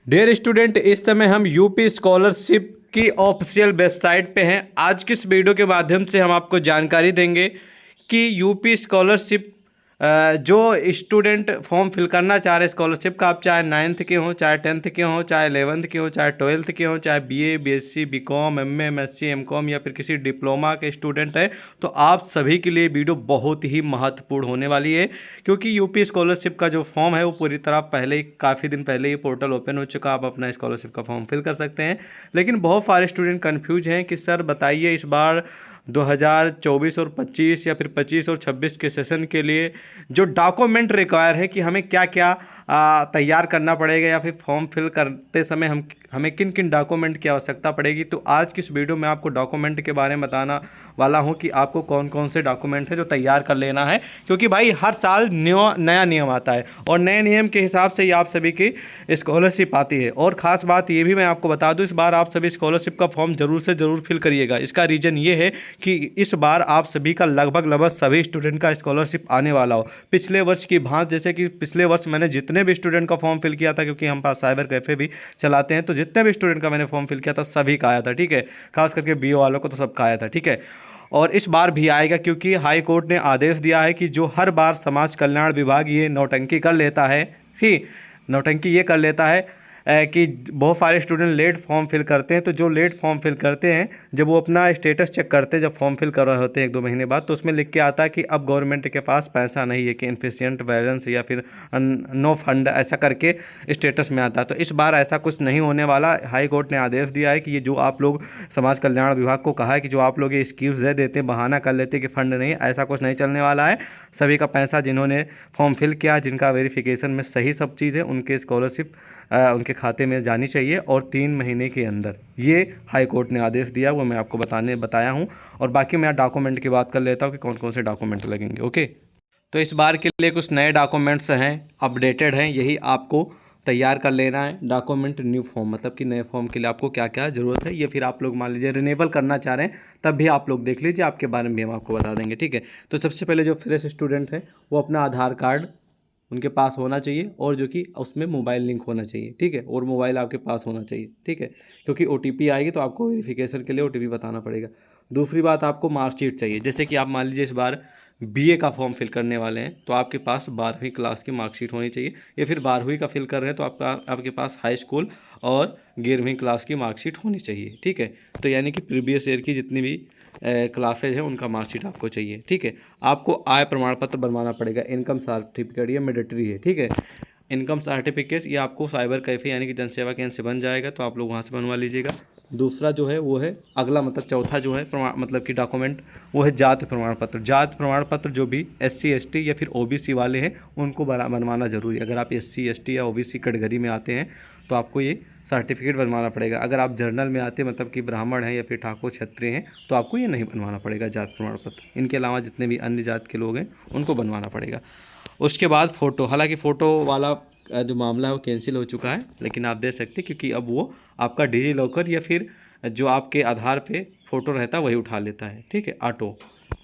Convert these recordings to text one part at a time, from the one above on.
Dear student, इस समय हम यूपी स्कॉलरशिप की ऑफिशियल वेबसाइट पे हैं। आज की इस वीडियो के माध्यम से हम आपको जानकारी देंगे कि यूपी स्कॉलरशिप जो स्टूडेंट फॉर्म फिल करना चाह रहे हैं स्कॉलरशिप का, आप चाहे 9th के हों, चाहे 10th के हों, चाहे 11th के हों, चाहे 12th के हों, चाहे BA, BSc, BCom, MA, MSc, MCom या फिर किसी डिप्लोमा के स्टूडेंट है, तो आप सभी के लिए वीडियो बहुत ही महत्वपूर्ण होने वाली है। क्योंकि यूपी स्कॉलरशिप का जो फॉर्म है वो पूरी तरह पहले ही, काफ़ी दिन पहले ही पोर्टल ओपन हो चुका, आप अपना स्कॉलरशिप का फॉर्म फिल कर सकते हैं। लेकिन बहुत सारे स्टूडेंट कंफ्यूज हैं कि सर बताइए, इस बार 2024 और 25 या फिर 25 और 26 के सेशन के लिए जो डॉक्यूमेंट रिक्वायर है कि हमें क्या क्या तैयार करना पड़ेगा, या फिर फॉर्म फिल करते समय हमें किन किन डॉक्यूमेंट की आवश्यकता पड़ेगी। तो आज की इस वीडियो में आपको डॉक्यूमेंट के बारे में बताना वाला हूं कि आपको कौन कौन से डॉक्यूमेंट है जो तैयार कर लेना है। क्योंकि भाई हर साल नया नियम आता है और नए नियम के हिसाब से ही आप सभी की स्कॉलरशिप आती है। और ख़ास बात ये भी मैं आपको बता दूं, इस बार आप सभी स्कॉलरशिप का फॉर्म ज़रूर से ज़रूर फिल करिएगा। इसका रीज़न ये है कि इस बार आप सभी का लगभग सभी स्टूडेंट का स्कॉलरशिप आने वाला हो। पिछले वर्ष की भांति, जैसे कि पिछले वर्ष मैंने जितने भी स्टूडेंट का फॉर्म फिल किया था, क्योंकि हम पास साइबर कैफ़े भी चलाते हैं, तो जितने भी स्टूडेंट का मैंने फॉर्म फिल किया था सभी का आया था। ठीक है, खास करके बीओ वालों को तो सबका आया था। ठीक है, और इस बार भी आएगा, क्योंकि हाई कोर्ट ने आदेश दिया है कि जो हर बार समाज कल्याण विभाग ये नौटंकी कर लेता है, ही नौटंकी ये कर लेता है कि बहुत सारे स्टूडेंट लेट फॉर्म फिल करते हैं। तो जो लेट फॉर्म फिल करते हैं, जब वो अपना स्टेटस चेक करते हैं, जब फॉर्म फिल कर रहे होते हैं 1-2 महीने बाद, तो उसमें लिख के आता है कि अब गवर्नमेंट के पास पैसा नहीं है, कि इनफिशिएंट बैलेंस या फिर नो फंड, ऐसा करके स्टेटस में आता है। तो इस बार ऐसा कुछ नहीं होने वाला। हाई कोर्ट ने आदेश दिया है कि ये जो आप लोग, समाज कल्याण विभाग को कहा है कि जो आप लोग ये एक्सक्यूज़ दे देते, बहाना कर लेते कि फ़ंड नहीं, ऐसा कुछ नहीं चलने वाला है। सभी का पैसा, जिन्होंने फॉर्म फिल किया, जिनका वेरिफिकेशन में सही सब चीज़ है, उनके स्कॉलरशिप उनके खाते में जानी चाहिए, और 3 महीने के अंदर, ये हाई कोर्ट ने आदेश दिया, वो मैं आपको बताया हूँ। और बाकी मैं डॉक्यूमेंट की बात कर लेता हूँ कि कौन कौन से डॉक्यूमेंट लगेंगे। ओके, तो इस बार के लिए कुछ नए डॉक्यूमेंट्स हैं, अपडेटेड हैं, यही आपको तैयार कर लेना है। डॉक्यूमेंट न्यू फॉर्म, मतलब कि नए फॉर्म के लिए आपको क्या क्या ज़रूरत है, ये फिर आप लोग मान लीजिए रिन्यूअल करना चाह रहे हैं, तब भी आप लोग देख लीजिए, आपके बारे में भी हम आपको बता देंगे। ठीक है, तो सबसे पहले जो फ्रेश स्टूडेंट है वो अपना आधार कार्ड उनके पास होना चाहिए, और जो कि उसमें मोबाइल लिंक होना चाहिए। ठीक है, और मोबाइल आपके पास होना चाहिए। ठीक है, क्योंकि ओटीपी आएगी तो आपको वेरिफिकेशन के लिए ओटीपी बताना पड़ेगा। दूसरी बात, आपको मार्कशीट चाहिए। जैसे कि आप मान लीजिए इस बार बीए का फॉर्म फिल करने वाले हैं, तो आपके पास 12वीं क्लास की मार्कशीट होनी चाहिए, या फिर 12वीं का फिल कर रहे हैं तो आपके पास हाई स्कूल और 11वीं क्लास की मार्कशीट होनी चाहिए। ठीक है, तो यानी कि प्रीवियस ईयर की जितनी भी क्लासेज हैं उनका मार्कशीट आपको चाहिए। ठीक है, आपको आय प्रमाण पत्र बनवाना पड़ेगा, इनकम सर्टिफिकेट, ये मैंडेटरी है। ठीक है, इनकम सर्टिफिकेट ये आपको साइबर कैफ़े यानी कि जनसेवा केंद्र से बन जाएगा, तो आप लोग वहाँ से बनवा लीजिएगा। दूसरा जो है वो है अगला, मतलब चौथा जो है प्रमाण, मतलब कि डॉक्यूमेंट, वो है जाति प्रमाण पत्र। जाति प्रमाण पत्र जो भी SC ST या फिर OBC वाले हैं उनको बनवाना जरूरी है। अगर आप SC ST या OBC कैटेगरी में आते हैं तो आपको ये सर्टिफिकेट बनवाना पड़ेगा। अगर आप जर्नल में आते हैं, मतलब कि ब्राह्मण हैं या फिर ठाकुर क्षत्रिय हैं, तो आपको ये नहीं बनवाना पड़ेगा जाति प्रमाण पत्र। इनके अलावा जितने भी अन्य जात के लोग हैं उनको बनवाना पड़ेगा। उसके बाद फ़ोटो, हालांकि फ़ोटो वाला जो मामला है वो कैंसिल हो चुका है, लेकिन आप दे सकते, क्योंकि अब वो आपका डिजी लॉकर या फिर जो आपके आधार पे फ़ोटो रहता है वही उठा लेता है। ठीक है, ऑटो,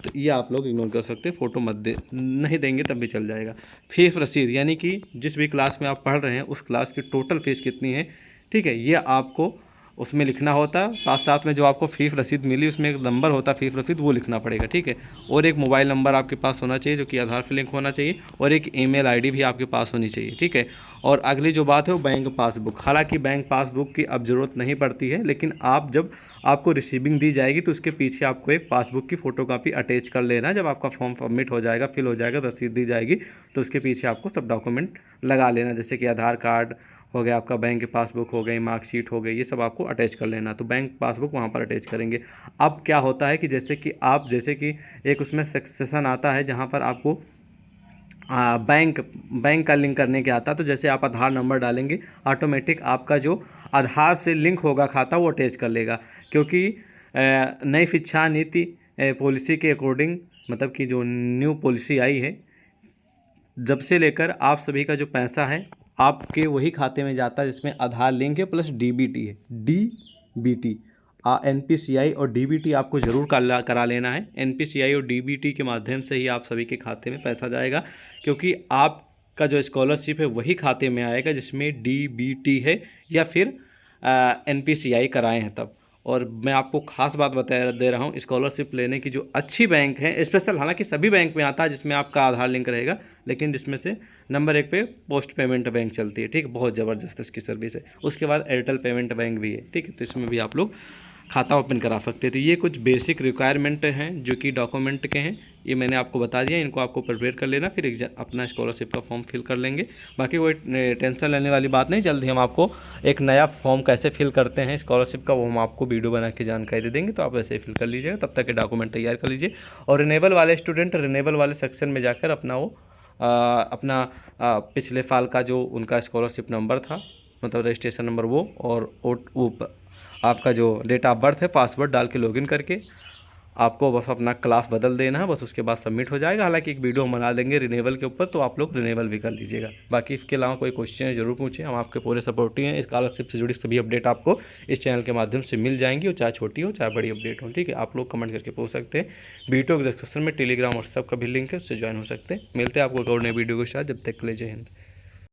तो ये आप लोग इग्नोर कर सकते हैं। फ़ोटो मत दे, नहीं देंगे तब भी चल जाएगा। फीस रसीद, यानी कि जिस भी क्लास में आप पढ़ रहे हैं उस क्लास की टोटल फ़ीस कितनी है, ठीक है, ये आपको उसमें लिखना होता है। साथ साथ में जो आपको फ़ीस रसीद मिली उसमें एक नंबर होता है फ़ीस रसीद, वो लिखना पड़ेगा। ठीक है, और एक मोबाइल नंबर आपके पास होना चाहिए जो कि आधार से लिंक होना चाहिए, और एक ईमेल आईडी भी आपके पास होनी चाहिए। ठीक है, और अगली जो बात है वो बैंक पासबुक। हालांकि बैंक पासबुक की अब ज़रूरत नहीं पड़ती है, लेकिन आप जब आपको रिसीविंग दी जाएगी तो उसके पीछे आपको एक पासबुक की फ़ोटोकॉपी अटैच कर लेना। जब आपका फॉर्म सबमिट हो जाएगा, फिल हो जाएगा, रसीद दी जाएगी, तो उसके पीछे आपको सब डॉक्यूमेंट लगा लेना। जैसे कि आधार कार्ड हो गया, आपका बैंक की पासबुक हो गई, मार्कशीट हो गई, ये सब आपको अटैच कर लेना। तो बैंक पासबुक वहाँ पर अटैच करेंगे। अब क्या होता है कि जैसे कि एक उसमें सेक्शन आता है जहाँ पर आपको बैंक का लिंक करने के आता है। तो जैसे आप आधार नंबर डालेंगे, ऑटोमेटिक आपका जो आधार से लिंक होगा खाता वो अटैच कर लेगा। क्योंकि नई शिक्षा नीति पॉलिसी के अकॉर्डिंग, मतलब कि जो न्यू पॉलिसी आई है, जब से लेकर आप सभी का जो पैसा है आपके वही खाते में जाता है जिसमें आधार लिंक है प्लस DBT है। DBT, NPCI और DBT आपको ज़रूर करा लेना है। NPCI और DBT के माध्यम से ही आप सभी के खाते में पैसा जाएगा, क्योंकि आप का जो स्कॉलरशिप है वही खाते में आएगा जिसमें DBT है या फिर NPCI कराए हैं तब। और मैं आपको खास बात बता दे रहा हूँ, स्कॉलरशिप लेने की जो अच्छी बैंक है स्पेशल, हालांकि सभी बैंक में आता है जिसमें आपका आधार लिंक रहेगा, लेकिन जिसमें से नंबर 1 पे पोस्ट पेमेंट बैंक चलती है, ठीक है, बहुत ज़बरदस्त इसकी सर्विस है। उसके बाद एयरटेल पेमेंट बैंक भी है, ठीक है, तो इसमें भी आप लोग खाता ओपन करा सकते हैं। तो ये कुछ बेसिक रिक्वायरमेंट हैं जो कि डॉक्यूमेंट के हैं, ये मैंने आपको बता दिया, इनको आपको प्रिपेयर कर लेना, फिर एग्जाम अपना स्कॉलरशिप का फॉर्म फिल कर लेंगे। बाकी कोई टेंशन लेने वाली बात नहीं, जल्द ही हम आपको एक नया फॉर्म कैसे फिल करते हैं स्कॉलरशिप का वो हम आपको वीडियो बना के जानकारी दे देंगे, तो आप वैसे ही फिल कर लीजिएगा। तब तक के डॉक्यूमेंट तैयार कर लीजिए। और रिनेबल वाले स्टूडेंट रिनेबल वाले सेक्शन में जाकर अपना वो अपना पिछले साल का जो उनका स्कॉलरशिप नंबर था, मतलब रजिस्ट्रेशन नंबर वो, और वो आपका जो डेट ऑफ बर्थ है, पासवर्ड डाल के लॉगिन करके आपको बस अपना क्लास बदल देना है, बस उसके बाद सबमिट हो जाएगा। हालांकि एक वीडियो हम बना देंगे रिनेबल के ऊपर, तो आप लोग रिनेबल भी कर लीजिएगा। बाकी इसके अलावा कोई क्वेश्चन है ज़रूर पूछें, हम आपके पूरे सपोर्टिव हैं। स्कॉलरशिप से जुड़ी सभी अपडेट आपको इस चैनल के माध्यम से मिल जाएंगी, और चाहे छोटी हो चाहे बड़ी अपडेट हो, ठीक है। आप लोग कमेंट करके पूछ सकते हैं। वीडियो के डिस्क्रिप्शन में टेलीग्राम व्हाट्सएप का भी लिंक है, उससे ज्वाइन हो सकते हैं। मिलते हैं आपको एक और नए वीडियो के साथ, जब तक के लिए जय हिंद।